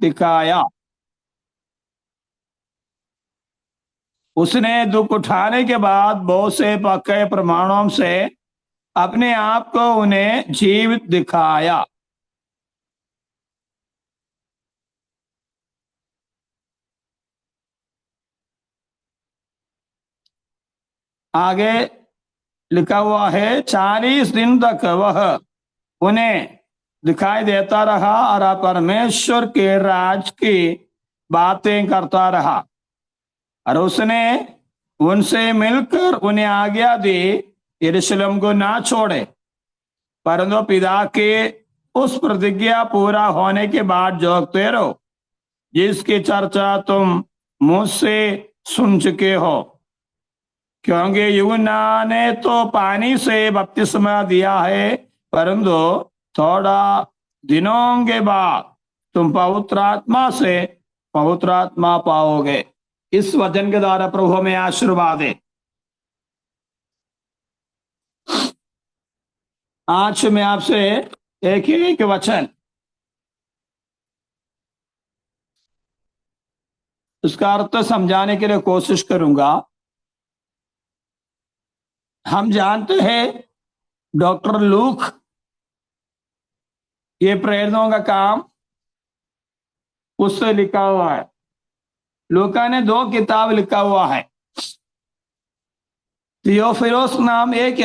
दिखाया। उसने दुख उठाने के बाद बहुत से पक्के प्रमाणों से अपने आप को उन्हें जीवित दिखाया। आगे लिखा हुआ है 40 दिन तक वह उन्हें दिखाई देता रहा और परमेश्वर के राज की बातें करता रहा, और उसने उनसे मिलकर उन्हें आज्ञा दी यरूशलेम को ना छोड़े, परंतु पिता के उस प्रतिज्ञा पूरा होने के बाद जोगते रहो जिसकी चर्चा तुम मुझसे सुन चुके हो। क्योंकि यूहन्ना ने तो पानी से बपतिस्मा दिया है, परंतु थोड़ा दिनों के बाद तुम पवित्र आत्मा पाओगे। इस वचन के द्वारा प्रभु में आशीर्वाद है। आज मैं आपसे एक वचन उसका अर्थ समझाने के लिए कोशिश करूंगा। हम जानते हैं डॉक्टर लूक ये प्रेरितों का काम उससे लिखा हुआ है। लूका ने 2 किताब लिखा हुआ है। थियोफिलोस नाम एक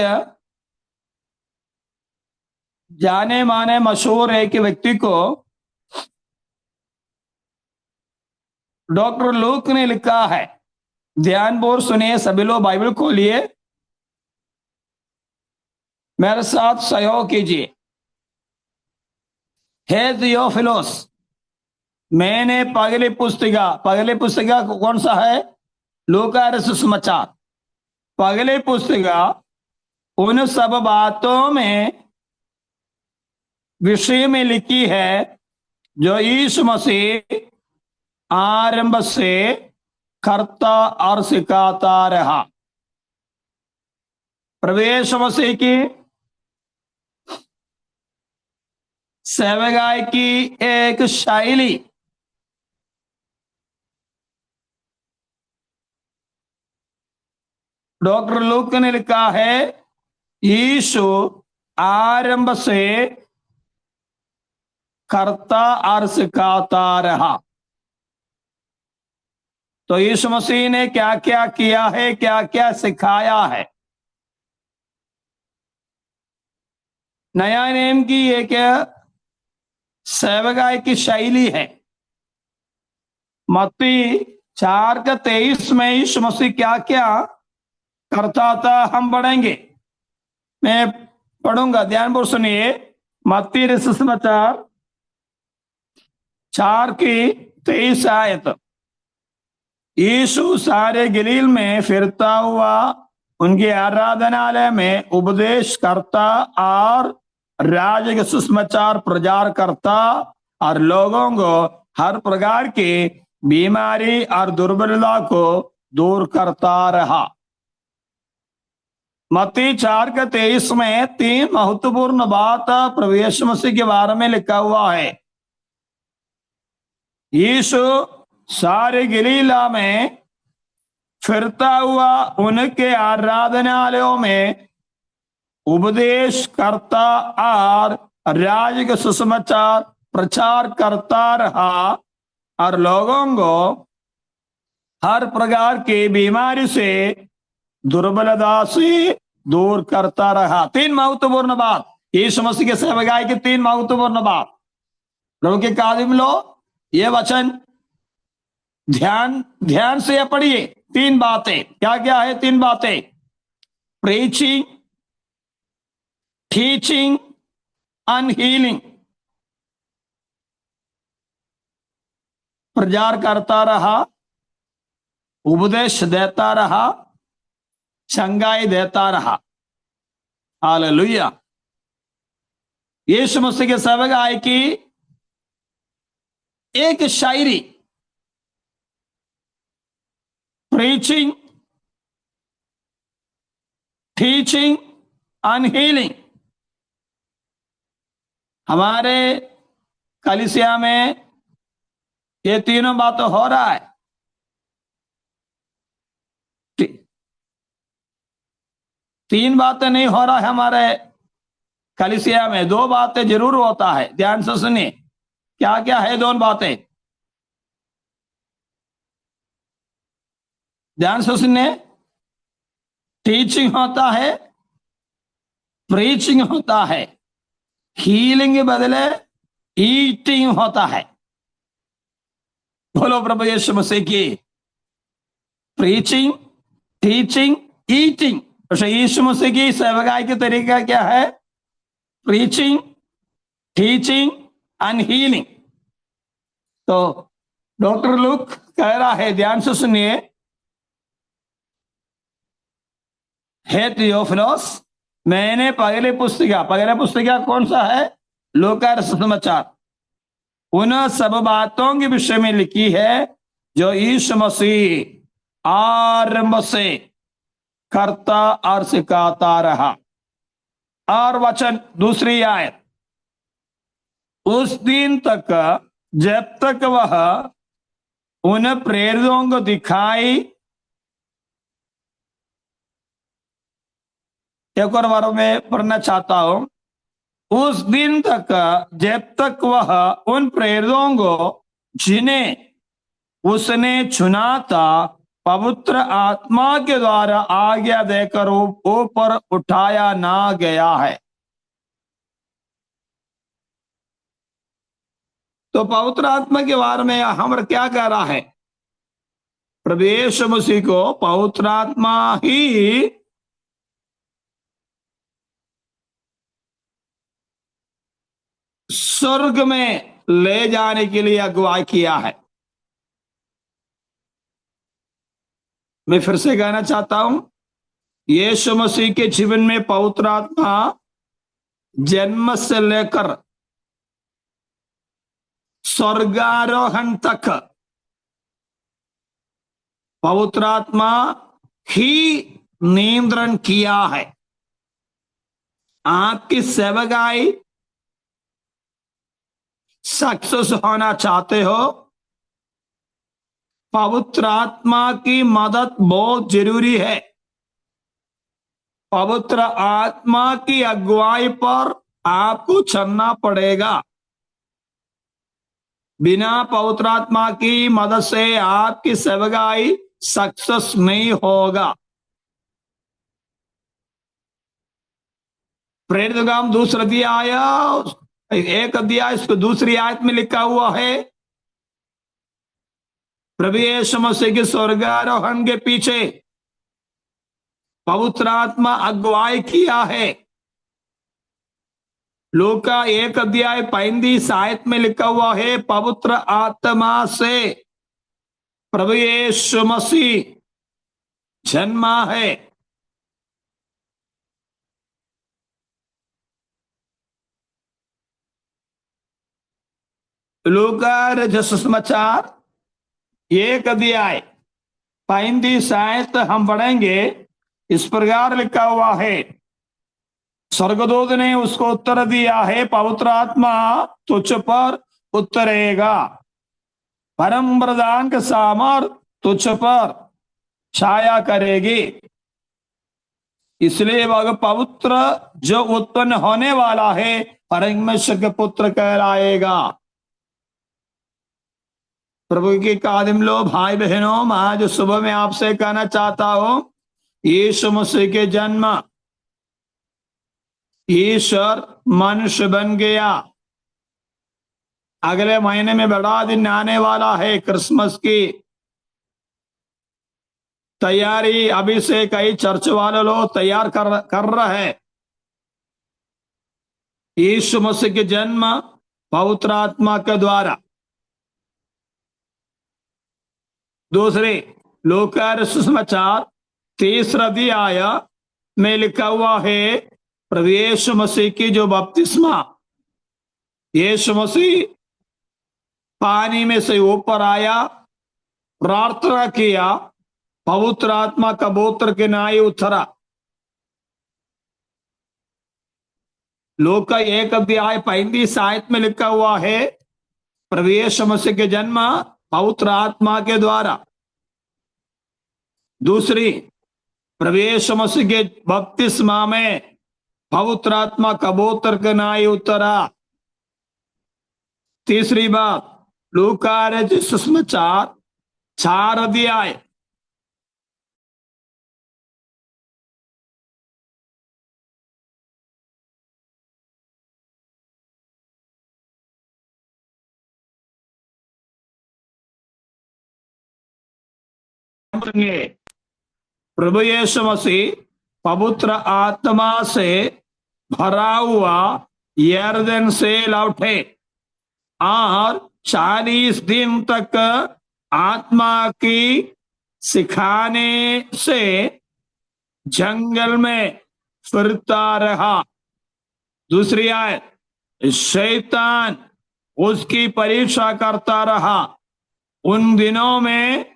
जाने माने मशहूर एक व्यक्ति को डॉक्टर लूक ने लिखा है। ध्यानपूर्वक सुनिए, सभी लोग बाइबल खोलिए, मेरे साथ सहयोग कीजिए। हे थियोफिलोस, मैंने पहली पुस्तिका कौन सा है? लूका सुसमाचार। पहली पुस्तिका उन सब बातों में विषय में लिखी है जो यीशु मसीह आरंभ से करता और सिखाता रहा। प्रवेश मसीह की सेवकाई की एक शैली डॉक्टर लूक ने लिखा है। यीशु आरंभ से करता और सिखाता रहा। तो यीशु मसीह ने क्या क्या किया है, क्या क्या सिखाया है? नया नेम की एक सेवकाई की शैली है। मत्ती 4:23 में यीशु मसीह क्या क्या करता था हम पढ़ेंगे। मैं पढ़ूंगा, ध्यानपूर्वक सुनिए। मत्ती सुसमाचार 4:23 आयत। यीशु सारे गलील में फिरता हुआ उनके आराधनालय में उपदेश करता और राज्य के सुसमाचार प्रचार करता और लोगों को हर प्रकार की बीमारी और दुर्बलता को दूर करता रहा। मत्ती 4:23 में 3 महत्वपूर्ण बात प्रवेश मसीह के बारे में लिखा हुआ है। यीशु सारे गलीला में फिरता हुआ उनके आराधनालयों में उपदेश करता और राज्य के सुसमाचार प्रचार करता रहा और लोगों को हर प्रकार की बीमारी से, दुर्बलता से दूर करता रहा। 3 महत्वपूर्ण बात, यीशु मसीह के सेवकाई की 3 महत्वपूर्ण बात। प्रभु के कादिम लोग ये वचन ध्यान से पढ़िए। 3 बातें क्या क्या है? 3 बातें, प्रीचिंग, टीचिंग एंड हीलिंग। प्रचार करता रहा, उपदेश देता रहा, चंगाई देता रहा। हालेलुया। यीशु मसीह के सेवकाई की एक शायरी, प्रीचिंग, टीचिंग एंड हीलिंग। हमारे कलीसिया में ये तीनों बात तो हो रहा है। तीन बातें नहीं हो रहा है हमारे कलीसिया में, दो बातें जरूर होता है। ध्यान से सुनिए, क्या क्या है दोनों बातें, ध्यान से सुनिए। टीचिंग होता है, प्रीचिंग होता है, हीलिंग के बदले ईटिंग होता है। बोलो प्रभु यीशु मसीह की। Preaching, teaching, eating. तो यीशु मसीह की सेवकाई का तरीका क्या है? Preaching, teaching and healing. तो डॉक्टर लूक कह रहा है, ध्यान से सुनिए, हे थियोफिलोस, मैंने पहले पुस्तिका कौन सा है? लूका रचित समाचार, उन सब बातों के विषय में लिखी है जो यीशु मसीह आरंभ से करता और सिखाता रहा। और वचन दूसरी आयत, उस दिन तक जब तक वह उन प्रेरितों को दिखाई, एक और बार मैं पढ़ना चाहता हूं, उस दिन तक जब तक वह उन प्रेरितों को जिन्हें उसने चुना था पवित्र आत्मा के द्वारा आज्ञा देकर ऊपर उठाया ना गया है। तो पवित्र आत्मा के बारे में हम क्या कह रहा है? प्रभु यीशु मसीह को पवित्र आत्मा ही स्वर्ग में ले जाने के लिए अगुवाई किया है। मैं फिर से कहना चाहता हूं, यीशु मसीह के जीवन में पवित्र आत्मा जन्म से लेकर स्वर्गारोहण तक पवित्र आत्मा ही नियंत्रण किया है। आपकी सेवकाई सक्सेस होना चाहते हो, पवित्र आत्मा की मदद बहुत जरूरी है। पवित्र आत्मा की अगुवाई पर आपको चलना पड़ेगा। बिना पवित्र आत्मा की मदद से आपकी सेवकाई सक्सेस नहीं होगा। प्रेरित काम दूसरा अध्याय, एक अध्याय इसको दूसरी आयत में लिखा हुआ है, प्रभु यीशु मसीह के स्वर्गारोहण के पीछे पवित्र आत्मा अगुवाई किया है। लूका एक अध्याय 35 आयत में लिखा हुआ है, पवित्र आत्मा से प्रभु यीशु मसीह जन्मा है। लूका रचित समाचार एक अध्याय 35 आयत हम पढ़ेंगे। इस प्रकार लिखा हुआ है, स्वर्गदूत ने उसको उत्तर दिया है, पवित्र आत्मा तुझ पर उतरेगा, परम प्रधान का सामर्थ तुझ पर छाया करेगी, इसलिए वह पवित्र जो उत्पन्न होने वाला है परमेश्वर के पुत्र कहलाएगा। प्रभु के कादिम लो, भाई बहनों, आज सुबह में आपसे कहना चाहता हूं, यीशु मसीह के जन्म, ईश्वर मनुष्य बन गया। अगले महीने में बड़ा दिन आने वाला है, क्रिसमस की तैयारी अभी से कई चर्च वाले लोग तैयार कर रहे हैं। यीशु मसीह के जन्म पवित्र आत्मा के द्वारा। दूसरे लूका रचित समाचार तीसरा अध्याय में लिखा हुआ है, प्रभु यीशु मसीह की जो बपतिस्मा, यीशु मसीह पानी में से ऊपर आया, प्रार्थना किया, पवित्र आत्मा कबूतर के नाई उतरा। लूका एक अध्याय 35 आयत में लिखा हुआ है, प्रभु यीशु मसीह के जन्म पवित्र आत्मा के द्वारा। दूसरी, प्रवेश मसीह के बपतिस्मा में पवित्र आत्मा कबूतर के नाई उतरा। तीसरी बात, लूका रचित सुसमाचार 4 अध्याय प्रभु यीशु मसीह पवित्र आत्मा से भरा हुआ यरदन से लौटे और 40 दिन तक आत्मा की सिखाने से जंगल में फिरता रहा। दूसरी आयत, शैतान उसकी परीक्षा करता रहा। उन दिनों में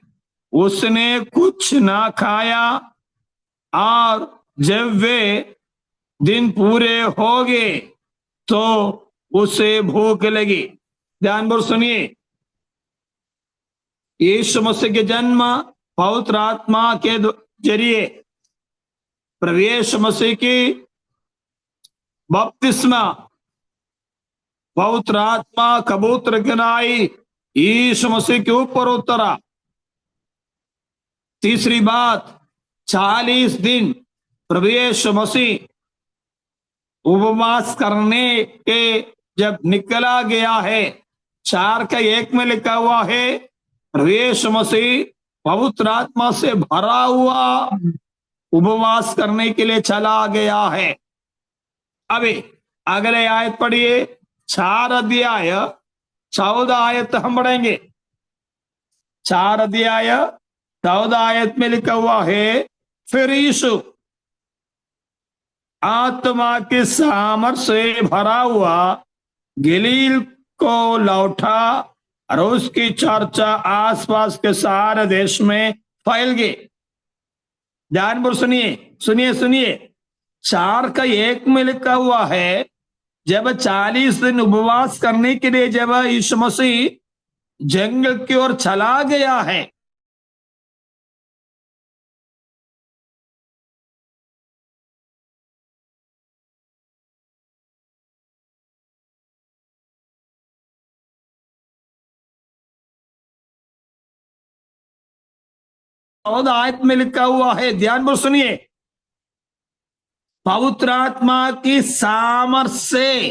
उसने कुछ ना खाया और जब वे दिन पूरे हो गए तो उसे भूख लगी। ध्यानपूर्वक सुनिए, यीशु मसीह के जन्म पवित्र आत्मा के जरिए, प्रवेश मसीह की बपतिस्मा पवित्र आत्मा कबूतर गिनाई यीशु मसीह के ऊपर उतरा। तीसरी बात, 40 दिन प्रभु यीशु मसीह उपवास करने के जब निकला गया है, 4 का 1 में लिखा हुआ है प्रभु यीशु मसीह पवित्र आत्मा से भरा हुआ उपवास करने के लिए चला गया है। अभी अगले आयत पढ़िए, 4 अध्याय 14 आयत हम पढ़ेंगे। 4 अध्याय 14 आयत में लिखा हुआ है, फिर यीशु आत्मा के सामर्थ्य से भरा हुआ गलील को लौटा और उसकी चर्चा आसपास के सारे देश में फैल गई। ध्यानपूर्वक सुनिए सुनिए सुनिए, 4 का 1 में लिखा हुआ है, जब 40 दिन उपवास करने के लिए जब यीशु मसीह जंगल की ओर चला गया है, आयत में लिखा हुआ है, ध्यानपूर्वक सुनिए, पवित्र आत्मा की सामर्थ्य से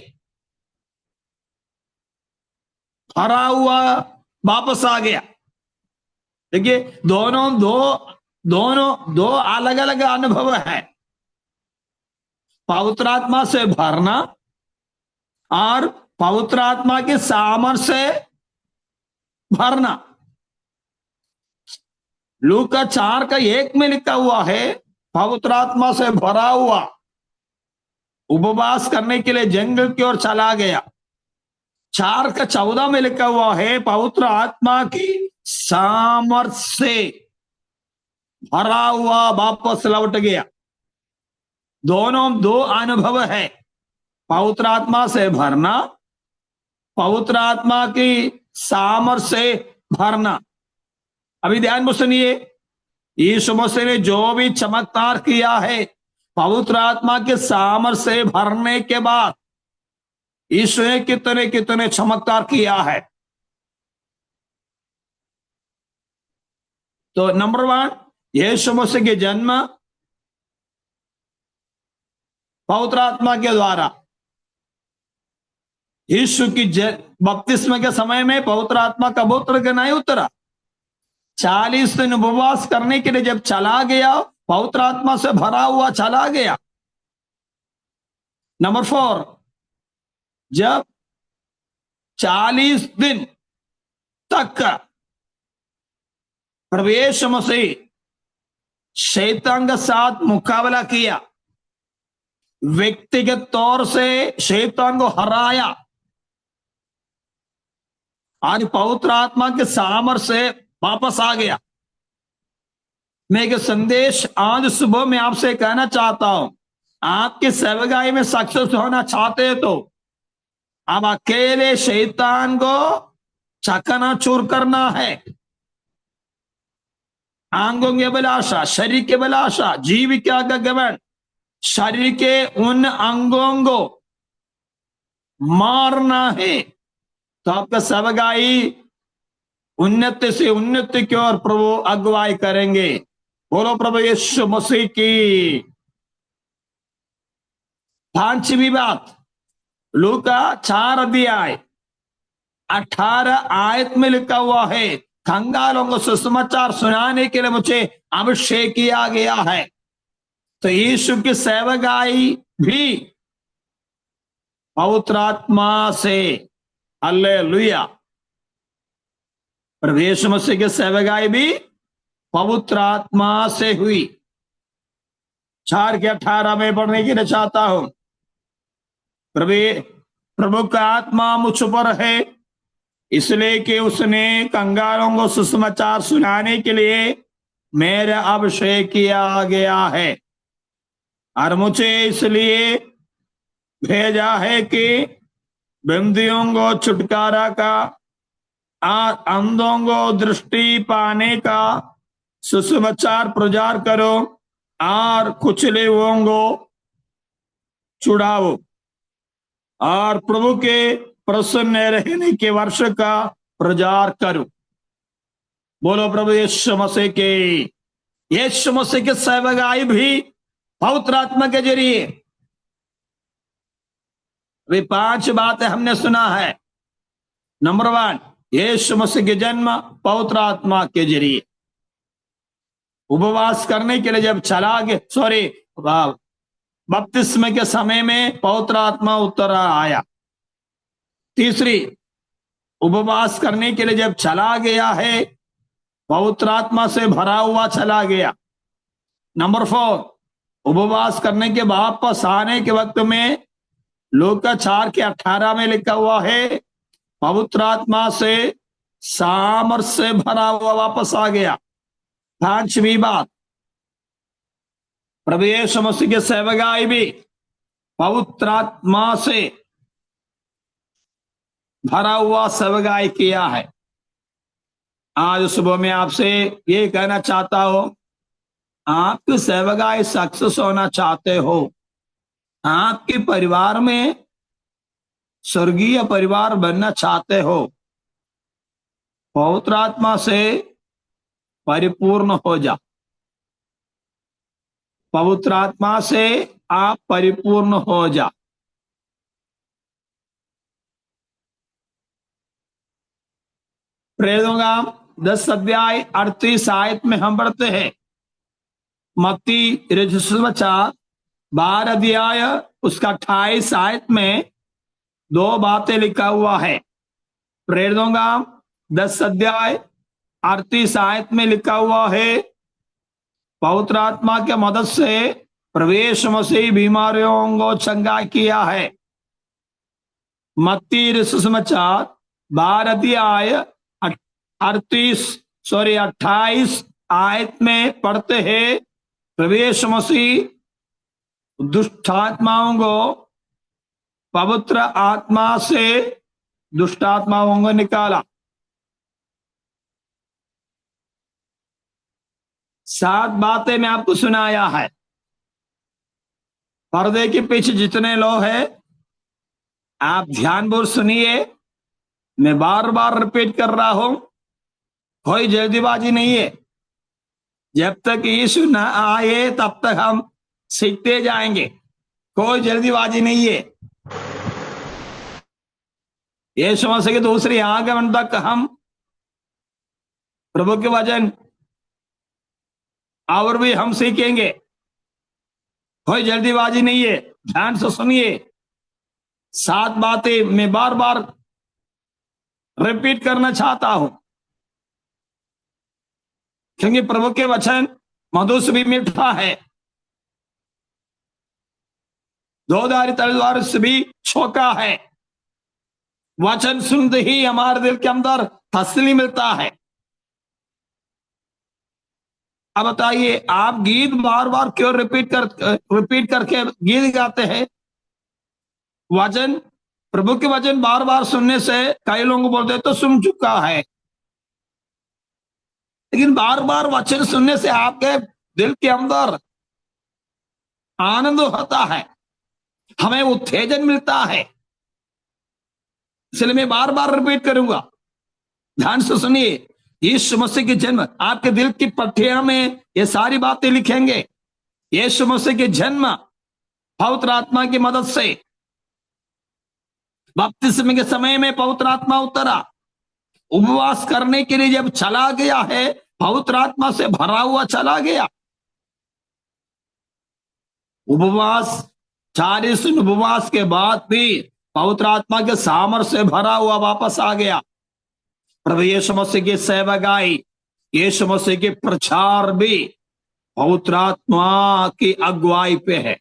भरा हुआ वापस आ गया। देखिए, दोनों दो अलग अलग अनुभव है, पवित्र आत्मा से भरना और पवित्र आत्मा के सामर्थ्य से भरना। लूका 4 का 1 में लिखा हुआ है, पवित्र आत्मा से भरा हुआ उपवास करने के लिए जंगल की ओर चला गया। 4 का 14 में लिखा हुआ है, पवित्र आत्मा की सामर्थ्य से भरा हुआ वापस लौट गया। दोनों दो अनुभव है, पवित्र आत्मा से भरना, पवित्र आत्मा की सामर्थ्य से भरना। अभी ध्यान में सुनिए, यीशु मसीह ने जो भी चमत्कार किया है, पवित्र आत्मा के सामर्थ्य से भरने के बाद यीशु ने कितने कितने चमत्कार किया है। तो नंबर 1, यीशु मसीह के जन्म पवित्र आत्मा के द्वारा। यीशु की बपतिस्मा के समय में पवित्र आत्मा कबूतर के नहीं उतरा। 40 दिन उपवास करने के लिए जब चला गया, पवित्र आत्मा से भरा हुआ चला गया। नंबर 4, जब 40 दिन तक प्रभु यीशु मसीह शैतान के साथ मुकाबला किया, व्यक्तिगत तौर से शैतान को हराया और पवित्र आत्मा के सामर्थ्य से वापस आ गया। मैं एक संदेश आज सुबह में आपसे कहना चाहता हूं, आपके सेवकाई में सक्सेस होना चाहते हो तो आप अकेले शैतान को चकनाचूर करना है। आंगों की अभिलाषा, शरीर की अभिलाषा, जीविका का घमंड, शरीर के उन अंगों को मारना है। तो आपका सेवकाई उन्नति से उन्नति की ओर प्रभु अगुवाई करेंगे। बोलो प्रभु यीशु मसीह की। पांचवी बात, लूका 4 अध्याय 18 आयत में लिखा हुआ है, कंगालों को सुसमाचार सुनाने के लिए मुझे अभिषेक किया गया है। तो यीशु की सेवकाई भी पवित्र आत्मा से, हालेलुया। प्रभु यीशु मसीह की सेवकाई भी पवित्र आत्मा से हुई। 4 के 18 में पढ़ने के लिए चाहता हूं। प्रभु का आत्मा मुझ पर है, इसलिए कि उसने कंगालों को सुसमाचार सुनाने के लिए मेरे अभिषेक किया गया है, और मुझे इसलिए भेजा है कि बंदियों को छुटकारा का, अंधों को दृष्टि पाने का सुसमाचार प्रचार करो, और कुचले हुओं को छुड़ाओ, और प्रभु के प्रसन्न रहने के वर्ष का प्रचार करो। बोलो प्रभु यीशु मसीह के। यीशु मसीह के सेवकाई भी पवित्र आत्मा के जरिए। वे 5 बातें हमने सुना है। नंबर 1, यीशु मसीह के जन्म पवित्र आत्मा के जरिए। उपवास करने के लिए जब चला गया, बपतिस्मे के समय में पवित्र आत्मा उतर आया। तीसरी, उपवास करने के लिए जब चला गया है, पवित्र आत्मा से भरा हुआ चला गया। नंबर 4, उपवास करने के वापस आने के वक्त में लूका 4 के 18 में लिखा हुआ है, पवित्र आत्मा से सामर्थ्य से भरा हुआ वापस आ गया। 5वीं बात, प्रभु यीशु मसीह के सेवकाई भी पवित्र आत्मा से भरा हुआ सेवकाई किया है। आज सुबह में आपसे ये कहना चाहता हूं, आपकी सेवकाई सक्सेस होना चाहते हो, आपके परिवार में स्वर्गीय परिवार बनना चाहते हो, पवित्र आत्मा से परिपूर्ण हो जा। पवित्र आत्मा से आप परिपूर्ण हो जा। प्रेरितों का 10 अध्याय 38 आयत में हम पढ़ते हैं, मत्ती सुसमाचार 12 अध्याय उसका 28 आयत में 2 बातें लिखा हुआ है। प्रेरितों का 10 अध्याय 38 आयत में लिखा हुआ है, पवित्र आत्मा के मदद से प्रवेश मसीह बीमारियों को चंगा किया है। मत्ती सुसमाचार 12 अध्याय 28 आयत में पढ़ते हैं, प्रवेश मसीह दुष्ट आत्माओं को पवित्र आत्मा से दुष्ट आत्माओं को निकाला। 7 बातें मैं आपको सुनाया है। पर्दे के पीछे जितने लोग हैं, आप ध्यानपूर्वक सुनिए। मैं बार बार रिपीट कर रहा हूं, कोई जल्दीबाजी नहीं है। जब तक यीशु न आए तब तक हम सीखते जाएंगे, कोई जल्दीबाजी नहीं है। यीशु मसीह के दूसरी आगमन तक हम प्रभु के वचन और भी हम सीखेंगे, कोई जल्दीबाजी नहीं है। ध्यान से सुनिए। 7 बातें मैं बार बार रिपीट करना चाहता हूं, क्योंकि प्रभु के वचन मधुर से भी मीठा है, दोधारी तलवार से भी छोका है। वचन सुनते ही हमारे दिल के अंदर तसल्ली मिलता है। अब बताइए, आप गीत बार बार क्यों रिपीट करके गीत गाते हैं? वचन प्रभु के वचन बार बार सुनने से कई लोग बोलते तो सुन चुका है, लेकिन बार बार वचन सुनने से आपके दिल के अंदर आनंद होता है, हमें उत्तेजन मिलता है। इसलिए मैं बार बार रिपीट करूंगा, ध्यान से सुनिए। यीशु मसीह के जन्म, आपके दिल की पट्टियां में ये सारी बातें लिखेंगे। यीशु मसीह के जन्म पवित्र आत्मा की मदद से, बपतिस्मे के समय में पवित्र आत्मा उतरा, उपवास करने के लिए जब चला गया है पवित्र आत्मा से भरा हुआ चला गया। उपवास 40 दिन उपवास के बाद भी पवित्र आत्मा के सामर्थ्य से भरा हुआ वापस आ गया। प्रभु यीशु मसीह की सेवकाई, यीशु मसीह के प्रचार भी पवित्र आत्मा की अगुवाई पे है।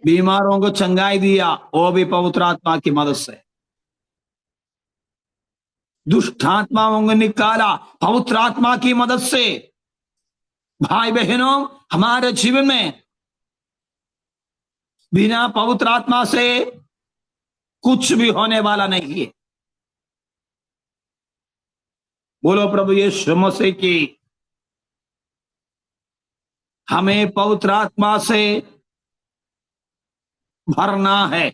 बीमारों को चंगाई दिया, वो भी पवित्र आत्मा की मदद से। दुष्ट आत्माओं को निकाला पवित्र आत्मा की मदद से। भाई बहनों, हमारे जीवन में बिना पवित्र आत्मा से कुछ भी होने वाला नहीं है। बोलो प्रभु यीशु मसीह की। हमें पवित्र आत्मा से भरना है,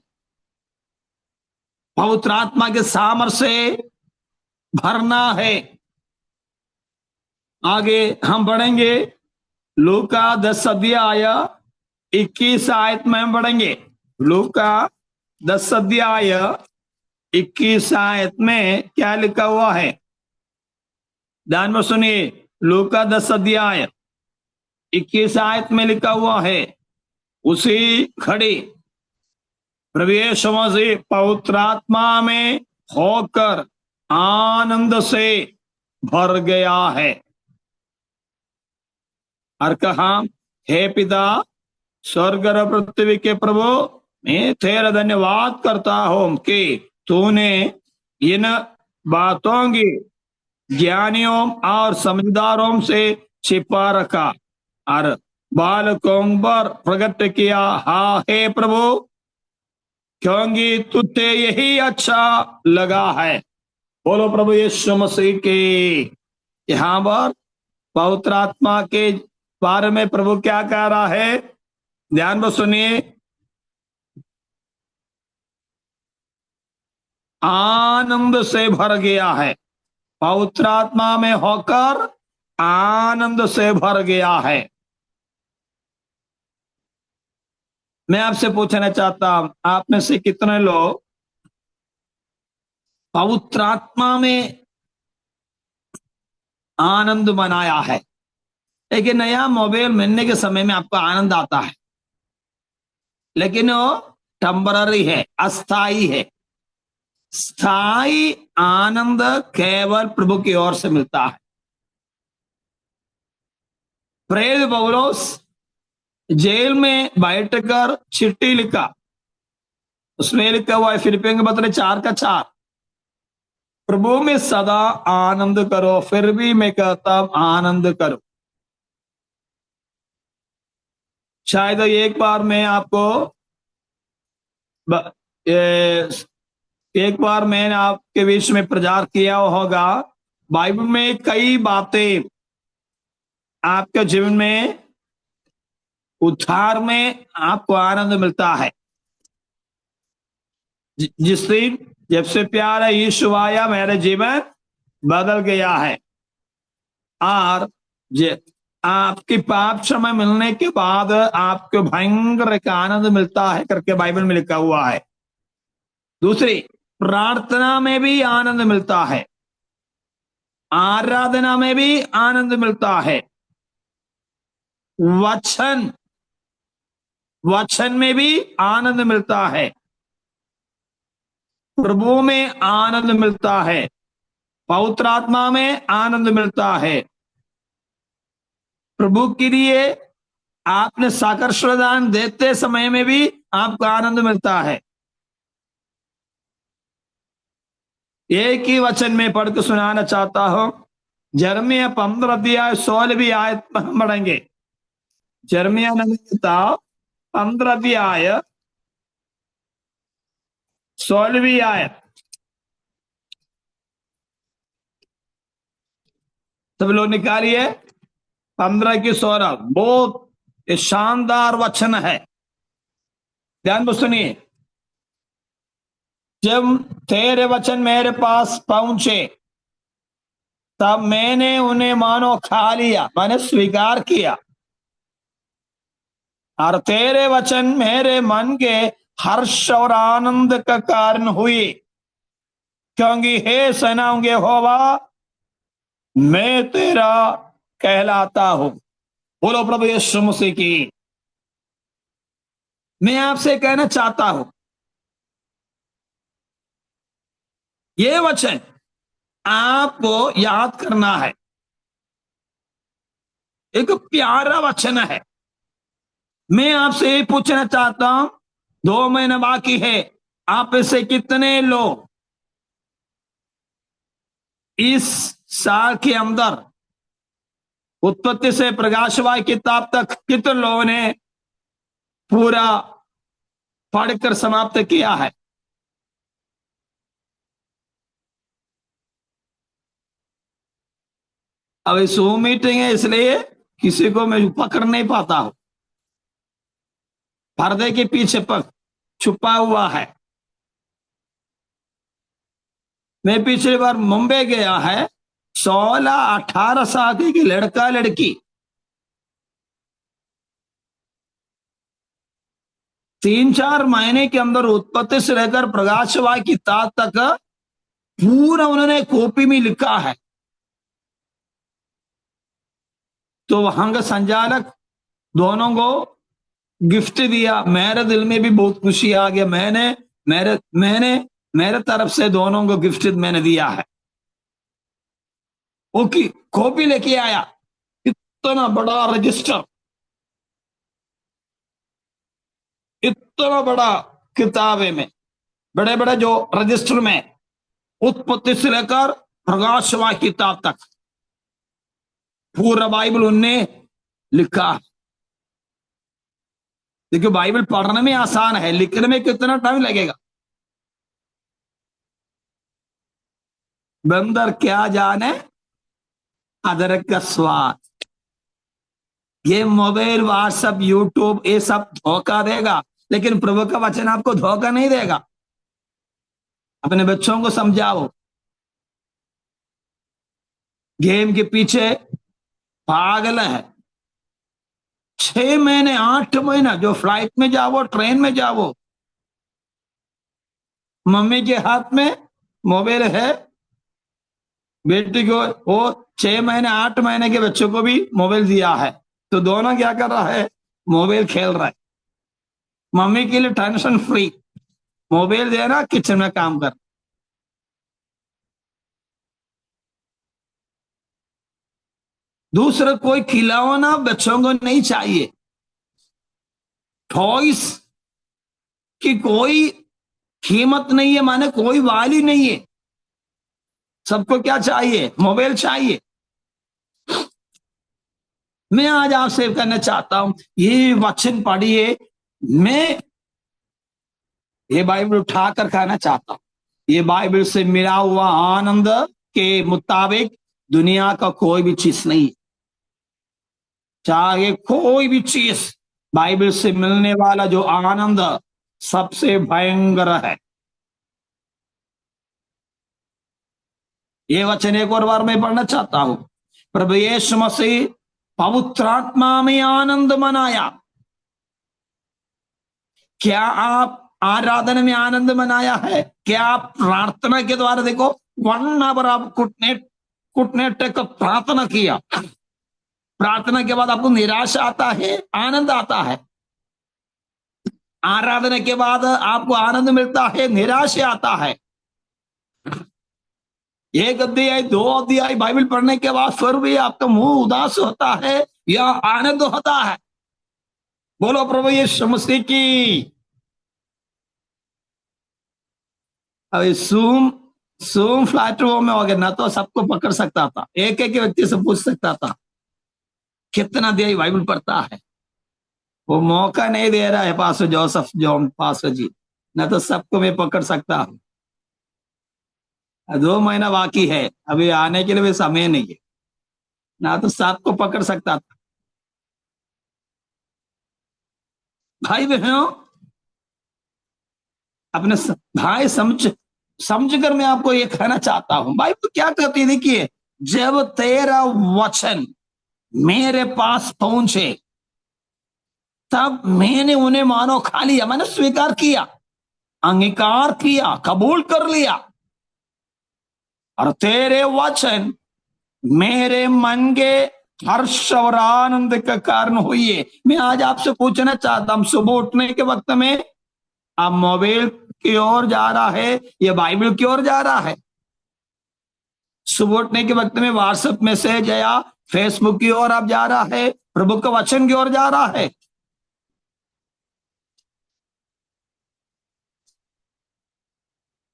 पवित्र आत्मा के सामर्थ्य से भरना है। आगे हम बढ़ेंगे, लूका 10 अध्याय 21 आयत में हम बढ़ेंगे। लूका 10 अध्याय 21 आयत में क्या लिखा हुआ है, ध्यान में सुनिए। लूका 10 अध्याय 21 आयत में लिखा हुआ है, उसी घड़ी प्रभु यीशु मसीह पवित्र आत्मा में होकर आनंद से भर गया है और कहा, हे पिता स्वर्ग और पृथ्वी के प्रभु, मैं तेरा धन्यवाद करता हूं कि तूने इन बातों की ज्ञानियों और समझदारों से छिपा रखा और बालकों पर प्रकट किया। हाँ हे प्रभु, क्योंकि तुझे यही अच्छा लगा है। बोलो प्रभु यीशु मसीह के। यहां पर पवित्र आत्मा के बारे में प्रभु क्या कह रहा है, ध्यान में सुनिए। आनंद से भर गया है, पवित्र आत्मा में होकर आनंद से भर गया है। मैं आपसे पूछना चाहता हूं, आप में से कितने लोग पवित्र आत्मा में आनंद मनाया है? एक नया मोबाइल मिलने के समय में आपको आनंद आता है, लेकिन वो टेम्पररी है, अस्थाई है। स्थायी आनंद केवल प्रभु की ओर से मिलता है। प्रेरित पौलुस जेल में बैठकर चिट्ठी लिखा, उसमें लिखा हुआ है फिलिपियों के पत्र 4:4, प्रभु में सदा आनंद करो। फिर भी मैं कहता हूं आनंद करो। शायद एक बार मैं आपको एक बार मैंने आपके बीच में प्रचार किया होगा, बाइबल में कई बातें आपके जीवन में उद्धार में आपको आनंद मिलता है। जिस दिन जब से प्यारा यीशु आया, मेरा जीवन बदल गया है। और आपकी पाप क्षमा मिलने के बाद आपको भयंकर एक आनंद मिलता है करके बाइबल में लिखा हुआ है। दूसरी, प्रार्थना में भी आनंद मिलता है, आराधना में भी आनंद मिलता है, वचन में भी आनंद मिलता है, प्रभु में आनंद मिलता है, पवित्र आत्मा में आनंद मिलता है। प्रभु के लिए आपने साकर्षण दान देते समय में भी आपको आनंद मिलता है। एक ही वचन में पढ़ के सुनाना चाहता हूं, जर्मिया 15 अध्याय 16वीं आयत में हम पढ़ेंगे। जर्मिया नबी किताब 15 अध्याय 16वीं आयत। सब लोग निकालिए 15 की 16। बहुत शानदार वचन है, ध्यान से सुनिए। जब तेरे वचन मेरे पास पहुंचे तब मैंने उन्हें मानो खा लिया, मैंने स्वीकार किया, और तेरे वचन मेरे मन के हर्ष और आनंद का कारण हुई, क्योंकि हे सेनाओं के यहोवा मैं तेरा कहलाता हूं। बोलो प्रभु यीशु मसीह की। मैं आपसे कहना चाहता हूं, ये वचन आपको याद करना है। एक प्यारा वचन है। मैं आपसे पूछना चाहता हूं, 2 महीने बाकी है, आप से कितने लोग इस साल के अंदर उत्पत्ति से प्रकाशवाक्य किताब तक कितने लोगों ने पूरा पढ़कर समाप्त किया है? अब इस मीटिंग है इसलिए किसी को मैं पकड़ नहीं पाता हूं, पर्दे के पीछे पर छुपा हुआ है। मैं पिछली बार मुंबई गया है, 16-18 साल की लड़का लड़की 3-4 महीने के अंदर उत्पत्ति से लेकर प्रकाशवाक्य किताब तक पूरा उन्होंने कॉपी में लिखा है। तो वहां का संचालक दोनों को गिफ्ट दिया, मेरे दिल में भी बहुत खुशी आ गया। मैंने मेरे तरफ से दोनों को गिफ्ट मैंने दिया है। वो की कॉपी लेके आया, इतना बड़ा रजिस्टर, इतना बड़ा किताबे में, बड़े बड़े जो रजिस्टर में उत्पत्ति से लेकर प्रकाशवाक्य किताब तक पूरा बाइबल उनने लिखा। देखिए बाइबल पढ़ने में आसान है, लिखने में कितना टाइम लगेगा। बंदर क्या जाने अदरक का स्वाद। ये मोबाइल, व्हाट्सएप, यूट्यूब ये सब धोखा देगा, लेकिन प्रभु का वचन आपको धोखा नहीं देगा। अपने बच्चों को समझाओ, गेम के पीछे पागल है। 6 महीने 8 महीना जो फ्लाइट में जाओ, ट्रेन में जाओ, मम्मी के हाथ में मोबाइल है, बेटी को वो 6 महीने 8 महीने के बच्चों को भी मोबाइल दिया है, तो दोनों क्या कर रहा है? मोबाइल खेल रहा है। मम्मी के लिए टेंशन फ्री, मोबाइल देना, किचन में काम कर। दूसरा कोई खिलौना बच्चों को नहीं चाहिए। टॉयस की कोई कीमत नहीं है, माने कोई वाली नहीं है। सबको क्या चाहिए? मोबाइल चाहिए। मैं आज आपसे कहना चाहता हूं, ये वचन पढ़िए। मैं ये बाइबल उठाकर कहना चाहता हूं, ये बाइबल से मिला हुआ आनंद के मुताबिक दुनिया का कोई भी चीज नहीं, चाहे कोई भी चीज, बाइबल से मिलने वाला जो आनंद सबसे भयंकर है। ये वचन एक और बार मैं पढ़ना चाहता हूं। प्रभु यीशु मसीह पवित्र आत्मा में आनंद मनाया। क्या आप आराधना में आनंद मनाया है? क्या आप प्रार्थना के द्वारा, देखो 1 आवर आप घुटने टेक प्रार्थना किया, प्रार्थना के बाद आपको निराशा आता है, आनंद आता है। आराधना के बाद आपको आनंद मिलता है, निराशा आता है। 1 अध्याय 2 अध्याय बाइबल पढ़ने के बाद फिर भी आपका मुंह उदास होता है या आनंद होता है? बोलो प्रभु यीशु मसीह की। अब जूम प्लेटफॉर्म में हो गया ना, तो सबको पकड़ सकता था, एक एक व्यक्ति से पूछ सकता था कितना देर बाइबल पढ़ता है। वो मौका नहीं दे रहा है पास्टर जोसेफ जॉन पास्टर जी, ना तो सबको मैं पकड़ सकता हूँ। 2 महीना बाकी है, अभी आने के लिए भी समय नहीं है, ना तो सबको पकड़ सकता था। भाई बहनों, अपने भाई समझ समझ कर मैं आपको ये कहना चाहता हूं, बाइबल क्या कहती है, देखिए, जब तेरा वचन मेरे पास पहुंचे तब मैंने उन्हें मानो खा लिया, मैंने स्वीकार किया, अंगीकार किया, कबूल कर लिया, और तेरे वचन मेरे मन के हर्ष और आनंद का कारण हुई है। मैं आज आपसे पूछना चाहता हूं, सुबह उठने के वक्त में आप मोबाइल की ओर जा रहा है या बाइबल की ओर जा रहा है? सुबह उठने के वक्त में व्हाट्सएप मैसेज या फेसबुक की ओर आप जा रहा है, प्रभु के वचन की ओर जा रहा है?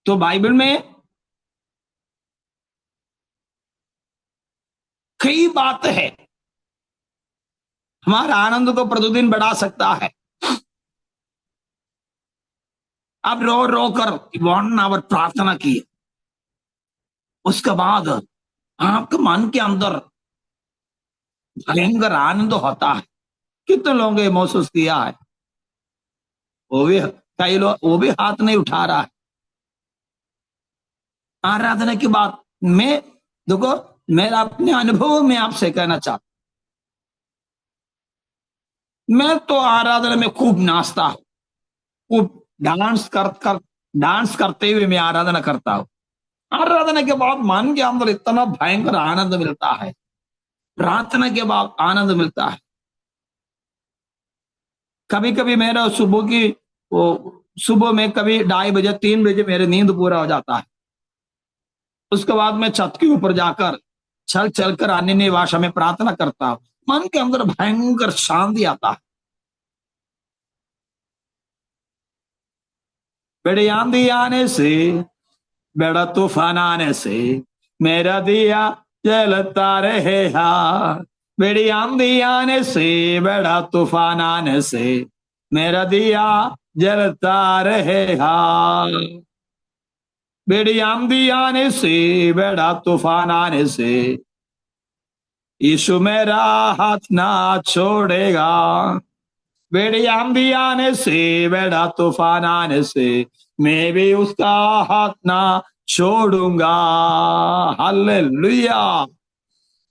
तो बाइबल में कई बातें हैं, हमारा आनंद को प्रतिदिन बढ़ा सकता है। अब रो रो कर 1 आवर प्रार्थना की, उसके बाद आपके मन के अंदर भयंकर आनंद होता है। कितने लोगों ने महसूस किया है? वो भी, कई लोग वो भी हाथ नहीं उठा रहा है। आराधना की बात मैं, देखो, मेरा अपने अनुभव में आपसे कहना चाहता, मैं तो आराधना में खूब नाचता हूं, खूब डांस करते हुए मैं आराधना करता हूं। आराधना के बाद मन के अंदर इतना भयंकर आनंद मिलता है, प्रार्थना के बाद आनंद मिलता है। कभी कभी मेरा वो सुबह में कभी 2:30 बजे 3 बजे मेरे नींद पूरा हो जाता है। उसके बाद मैं छत के ऊपर जाकर चल चल कर अन्य भाषा में प्रार्थना करता हूं। मन के अंदर भयंकर शांति आता है। बड़ी आंधी आने से, बड़ा तूफान आने से मेरा दिया जलता रहेगा। बड़ी आंधी आने से, बड़ा तूफान आने से मेरा दिया जलता रहेगा। बड़ी आंधी आने से, बड़ा तूफान आने से यीशु मेरा हाथ ना छोड़ेगा। बड़ी आंधी आने से, बड़ा तूफान आने से मैं भी उसका हाथ ना छोड़ूंगा। हालेलुया।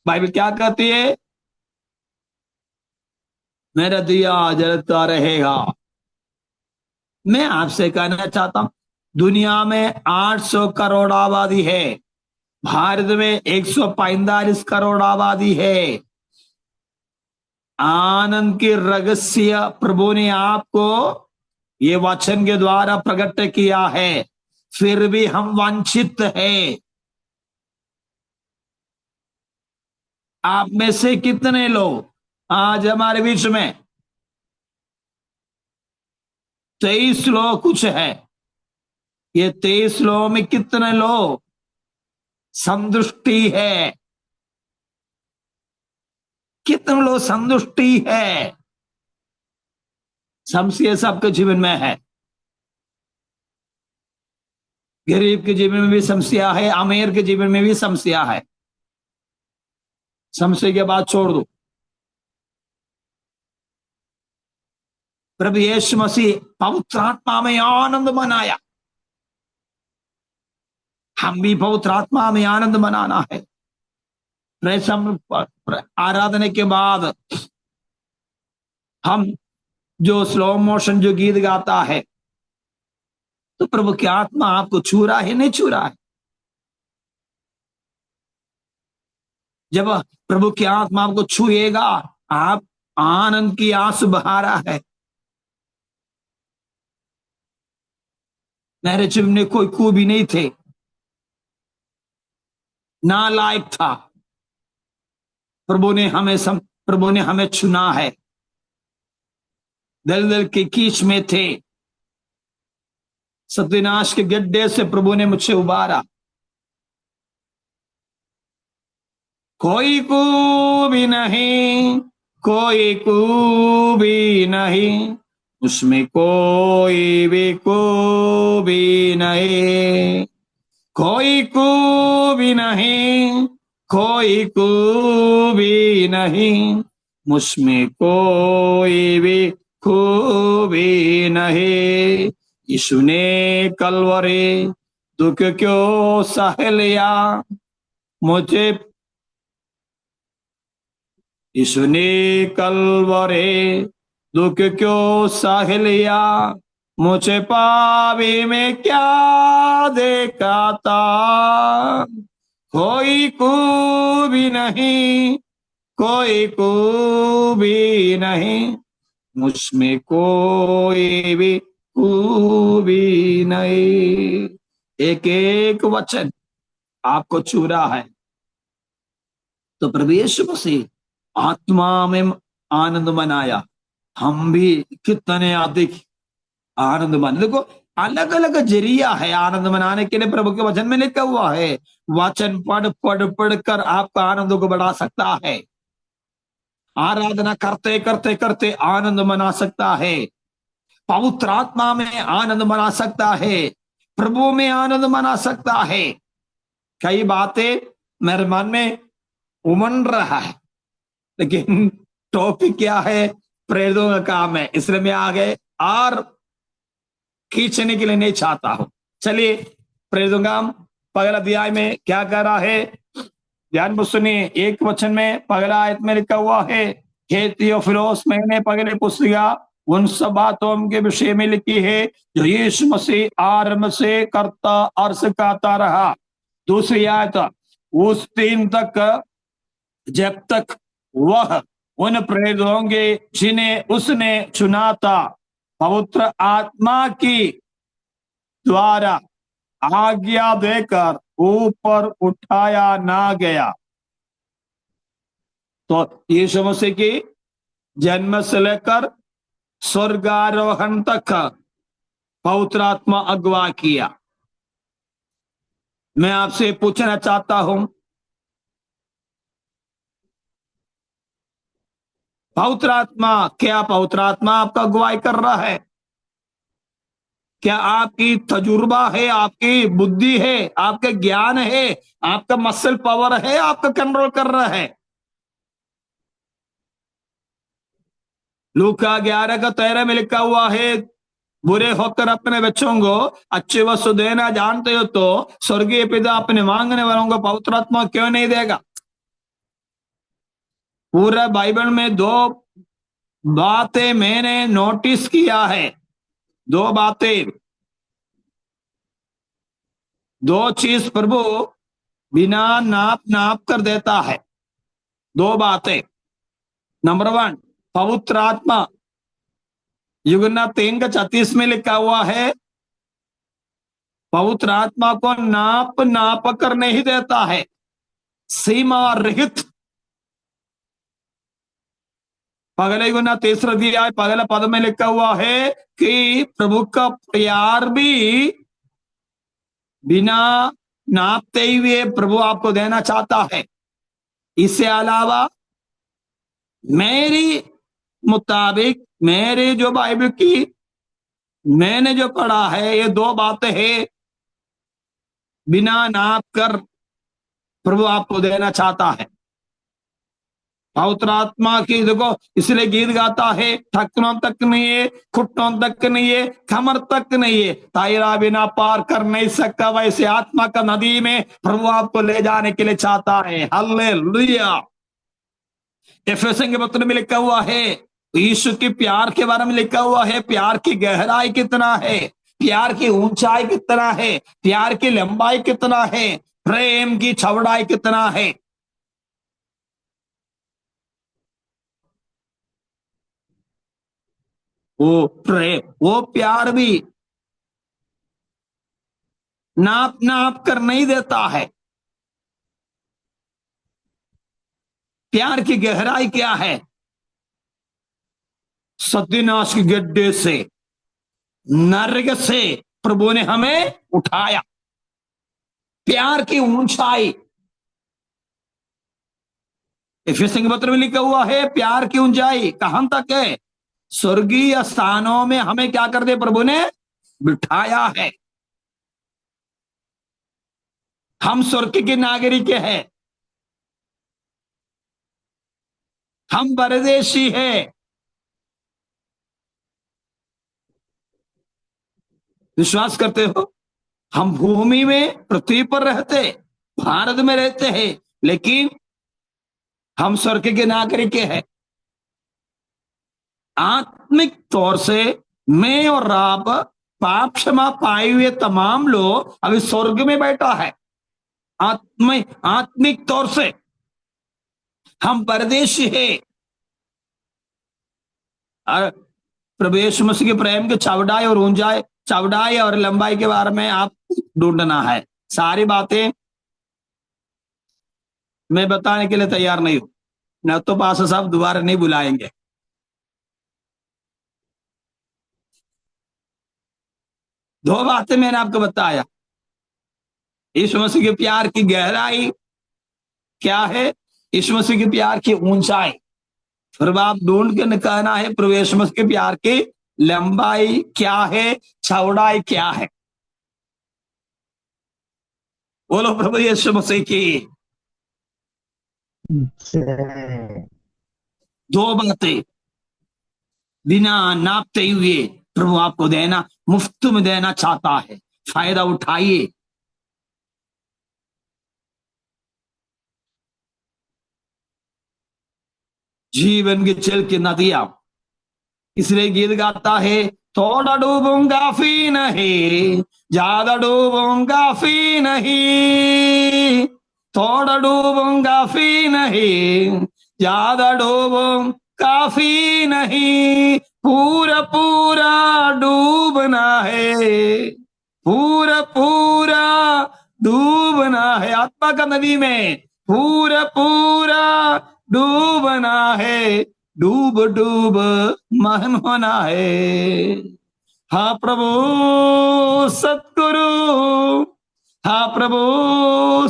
बाइबल क्या कहती है? मेरा दिया जलता रहेगा। मैं आपसे कहना चाहता हूं, दुनिया में 800 करोड़ आबादी है, भारत में 145 करोड़ आबादी है। आनंद के रहस्य प्रभु ने आपको ये वचन के द्वारा प्रकट किया है, फिर भी हम वंचित हैं। आप में से कितने लोग आज हमारे बीच में? 23 लोग कुछ है। ये 23 लोगों में कितने लोग संतुष्टि है? कितने लोग संतुष्टि है? संशय सबके जीवन में है। गरीब के जीवन में भी समस्या है, अमीर के जीवन में भी समस्या है। संशय के बाद छोड़ दो। प्रभु यीशु मसीह पवित्र आत्मा में आनंद मनाया, हम भी पवित्र आत्मा में आनंद मनाना है। आराधना के बाद हम जो स्लो मोशन जो गीत गाता है, तो प्रभु की आत्मा आपको छू रहा है, नहीं छू रहा है? जब प्रभु की आत्मा आपको छुएगा, आप आनंद की आंसू बहा रहा है। मेरे जीवन में कोई खूबी नहीं थे, नालायक था, प्रभु ने हमें चुना है। दलदल के कीच में थे, सत्यनाश के गड्ढे से प्रभु ने मुझे उबारा। कोई को भी नहीं, कोई को भी नहीं, उसमें कोई भी नहीं, कोई को भी नहीं, कोई को भी नहीं, मुझमें कोई भी खूबी नहीं। यीशु ने कलवरी दुख क्यों सह लिया मुझे, यीशु ने कलवरी दुख क्यों सह लिया मुझे, पापी में क्या देखा था। कोई खूबी नहीं, कोई खूबी नहीं, मुझमें कोई भी खूबी नहीं। एक एक वचन आपको छू रहा है। तो प्रभु यीशु मसीह आत्मा में आनंद मनाया, हम भी कितने अधिक आनंद मन। देखो अलग अलग जरिया है आनंद मनाने के लिए, प्रभु के वचन में लिखा हुआ है। वचन पढ़ पढ़ पढ़ कर आपका आनंद को बढ़ा सकता है, आराधना करते करते करते आनंद मना सकता है, पवित्र आत्मा में आनंद मना सकता है, प्रभु में आनंद मना सकता है। कई बातें मेरे मन में उमड़ रहा है, लेकिन टॉपिक क्या है, प्रेरितों का काम है, इसलिए मैं आगे और खींचने के लिए नहीं चाहता हूं। चलिए प्रेरितों का पहला अध्याय में क्या कह रहा है, ध्यान से सुनिए। एक वचन में पहला आयत में लिखा हुआ है, हे थियोफिलोस, मैंने पहले पुस्तिका उन सब बातों के विषय में लिखी है जो यीशु मसीह आरंभ से करता और सिखाता रहा। दूसरी आयत, उस दिन तक जब तक वह उन प्रेरितों के जिन्हें उसने चुना था पवित्र आत्मा की द्वारा आज्ञा देकर ऊपर उठाया ना गया। तो यीशु मसीह की जन्म से लेकर स्वर्गारोहण तक पवित्र आत्मा अगवा किया। मैं आपसे पूछना चाहता हूं, पवित्र आत्मा, क्या पवित्र आत्मा आपका अगुवाई कर रहा है? क्या आपकी तजुर्बा है, आपकी बुद्धि है, आपका ज्ञान है, आपका मसल पावर है, आपका कंट्रोल कर रहा है? लूका 11:13 में लिखा हुआ है, बुरे होकर अपने बच्चों को अच्छी वस्तु देना जानते हो तो स्वर्गीय पिता अपने मांगने वालों को पवित्र आत्मा क्यों नहीं देगा? पूरा बाइबल में दो बातें मैंने नोटिस किया है, दो बातें, दो चीज प्रभु बिना नाप नाप कर देता है। दो बातें, नंबर 1 पवित्र आत्मा, यूहन्ना 3:36 में लिखा हुआ है, पवित्र आत्मा को नाप नाप कर नहीं देता है, सीमा रहित। पगले यूहन्ना 3 अध्याय पगला पद में लिखा हुआ है कि प्रभु का प्यार भी बिना नापते हुए प्रभु आपको देना चाहता है। इससे अलावा मेरी मुताबिक, मेरे जो बाइबल की मैंने जो पढ़ा है, ये दो बातें हैं बिना नाप कर प्रभु आपको देना चाहता है। पवित्र आत्मा की देखो, इसलिए गीत गाता है, ठकनों तक नहीं है, घुटनों तक नहीं है, कमर तक नहीं है, तायरा बिना पार कर नहीं सकता, वैसे आत्मा का नदी में प्रभु आपको ले जाने के लिए चाहता है। हालेलुया। एफेसियों के पत्र में लिखा हुआ है, यीशु के प्यार के बारे में लिखा हुआ है, प्यार की गहराई कितना है, प्यार की ऊंचाई कितना है, प्यार की लंबाई कितना है, प्रेम की चौड़ाई कितना है। वो प्यार भी नाप नाप कर नहीं देता है। प्यार की गहराई क्या है? सत्यनाश के गड्ढे से, नरक से प्रभु ने हमें उठाया। प्यार की ऊंचाई, इफिसियों के पत्र में लिखा हुआ है प्यार की ऊंचाई कहां तक है? स्वर्गीय स्थानों में हमें क्या कर दे प्रभु ने बिठाया है। हम स्वर्ग के नागरिक हैं, हम परदेशी हैं। विश्वास करते हो? हम भूमि में पृथ्वी पर रहते, भारत में रहते हैं, लेकिन हम स्वर्ग के नागरिक हैं। आत्मिक तौर से मैं और आप पाप क्षमा पाए हुए तमाम लोग अभी स्वर्ग में बैठा है। आत्मिक तौर से हम परदेशी हैं। प्रभु यीशु मसीह के प्रेम के चौड़ाई और ऊंचाई, चौड़ाई और लंबाई के बारे में आप ढूंढना है। सारी बातें मैं बताने के लिए तैयार नहीं हूं, न तो पास साहब दोबारा नहीं बुलाएंगे। दो बातें मैंने आपको बताया। यीशु मसीह के प्यार की गहराई क्या है, यीशु मसीह के प्यार की ऊंचाई। फिर आप ढूंढ के निकालना है प्रभु यीशु मसीह के प्यार की लंबाई क्या है, चौड़ाई क्या है। बोलो प्रभु यीशु मसीह की। दो बातें बिना नापते हुए प्रभु आपको देना, मुफ्त में देना चाहता है। फायदा उठाइए। जीवन की जल की नदियां, इसलिए गीत गाता है थोड़ा डूबूंगा फी नहीं, ज्यादा डूबूंगा फी नहीं, थोड़ा डूबूंगा फी नहीं, ज्यादा डूबूं काफी नहीं, पूरा पूरा डूबना है, पूरा पूरा डूबना है आत्मा का नदी में, पूरा पूरा डूबना है, डूब डूब महन होना है। हाँ प्रभु सतगुरु, हाँ प्रभु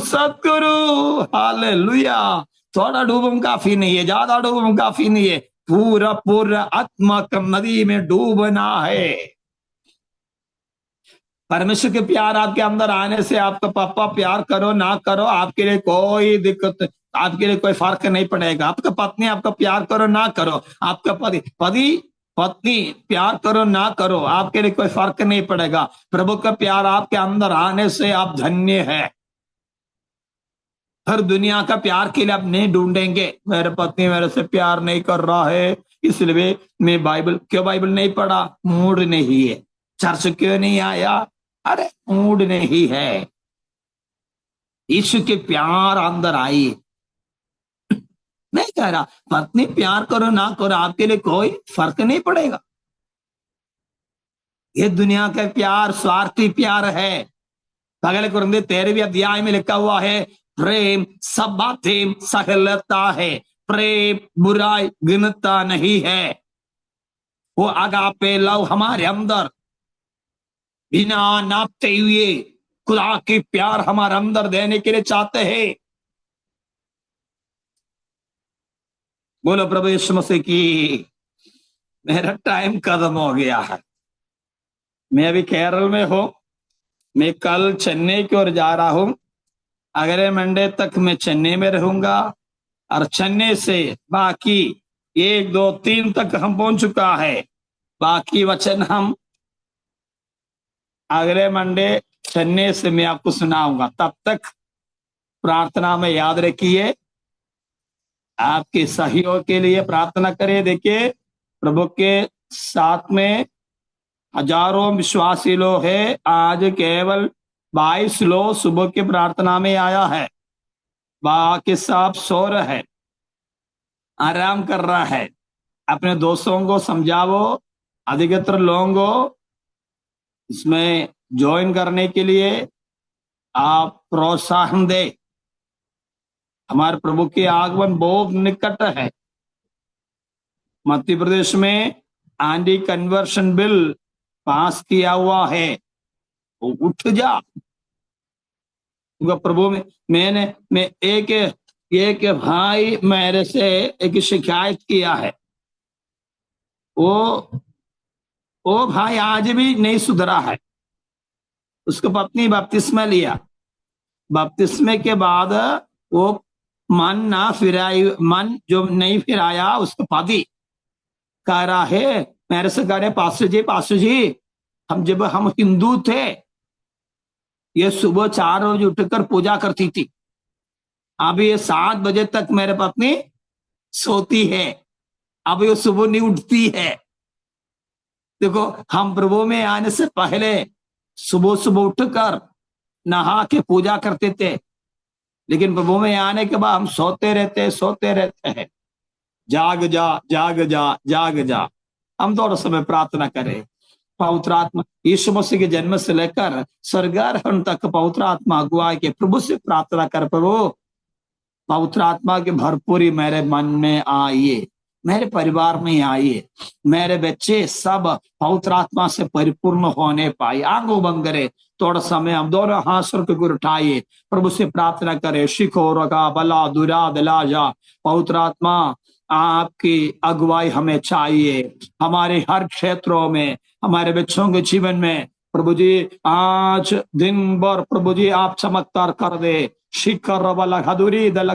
सतगुरु, हालेलुया। थोड़ा डूबम काफी नहीं है, ज्यादा डूबम काफी नहीं है, पूरा पूरा आत्मा का नदी में डूबना है। परमेश्वर के प्यार आपके अंदर आने से आपका पापा प्यार करो ना करो आपके लिए कोई दिक्कत, आपके लिए कोई फर्क नहीं पड़ेगा। आपका पत्नी आपका प्यार करो ना करो, आपका पत्नी प्यार करो ना करो, आपके लिए कोई फर्क नहीं पड़ेगा। प्रभु का प्यार आपके अंदर आने से आप धन्य है। हर दुनिया का प्यार के लिए आप नहीं ढूंढेंगे, मेरे पत्नी मेरे से प्यार नहीं कर रहा है इसलिए मैं बाइबल नहीं पढ़ा, मूड नहीं है, चर्च क्यों नहीं आया, अरे मूड नहीं है। यीशु के प्यार अंदर आई। मैं कह रहा पत्नी प्यार करो ना करो आपके लिए कोई फर्क नहीं पड़ेगा। ये दुनिया का प्यार स्वार्थी प्यार है। पहले कुरिन्थियों 13वें अध्याय में लिखा हुआ है प्रेम सब बातें सह लेता है, प्रेम बुराई गिनता नहीं है। वो अगापे लव हमारे अंदर बिना नापते हुए खुदा की प्यार हमारे अंदर देने के लिए चाहते हैं। बोलो प्रभु यीशु मसीह की। मेरा टाइम खत्म हो गया है, मैं अभी केरल में हूं, मैं कल चेन्नई की ओर जा रहा हूं। अगले मंडे तक मैं चेन्नई में रहूंगा और चेन्नई से बाकी 1 2 3 तक हम पहुंच चुका है। बाकी वचन हम अगले मंडे चेन्नई से मैं आपको सुनाऊंगा। तब तक प्रार्थना में याद रखिए, आपके सहयोग के लिए प्रार्थना करें। देखिए प्रभु के साथ में हजारों विश्वासी लोग है, आज केवल 22 लोग सुबह की प्रार्थना में आया है, बाकी सब सो रहे है, आराम कर रहा है। अपने दोस्तों को समझाओ, अधिकतर लोगों को इसमें ज्वाइन करने के लिए आप प्रोत्साहन दे। हमारे प्रभु के आगमन बहुत निकट है। मध्य प्रदेश में एंटी कन्वर्शन बिल पास किया हुआ है, उठ जा। प्रभु में मैं एक ये कि भाई मेरे से एक शिकायत किया है, वो वो भाई आज भी नहीं सुधरा है। उसको पत्नी बपतिस्मा लिया, बपतिस्मे के बाद वो मन ना फिराई, मन जो नहीं फिराया उसको पति कह रहा है, मेरे से कह रहे पास्टर जी, जब हम हिंदू थे ये सुबह 4 बजे उठकर पूजा करती थी, अब ये 7 बजे तक मेरे पत्नी सोती है, अब ये सुबह नहीं उठती है। देखो, हम प्रभु में आने से पहले सुबह सुबह उठकर नहा के पूजा करते थे, लेकिन प्रभु में आने के बाद हम सोते रहते हैं। जाग जा, जाग जा, जाग जा। हम थोड़ा समय प्रार्थना करें। पवित्र आत्मा यीशु मसीह के जन्म से लेकर स्वर्गारोहण तक पवित्र आत्मा अगुवाई के प्रभु से प्रार्थना कर, प्रभु पवित्र आत्मा की भरपूरी मेरे मन में आइए, मेरे परिवार में आइए, मेरे बच्चे सब पवित्र आत्मा से परिपूर्ण होने पाए। आंखों बंद करे, थोड़ा समय हम दोनों हाथ सर के ऊपर उठाइए, प्रभु से प्रार्थना करे। शिखो रगा बला दुरा दला जा, पवित्र आत्मा आपकी अगुवाई हमें चाहिए, हमारे हर क्षेत्रों में, हमारे बच्चों के जीवन में। प्रभु जी आज दिन भर प्रभु जी आप चमत्कार कर दे। शिखर वाला हदूरी दलगा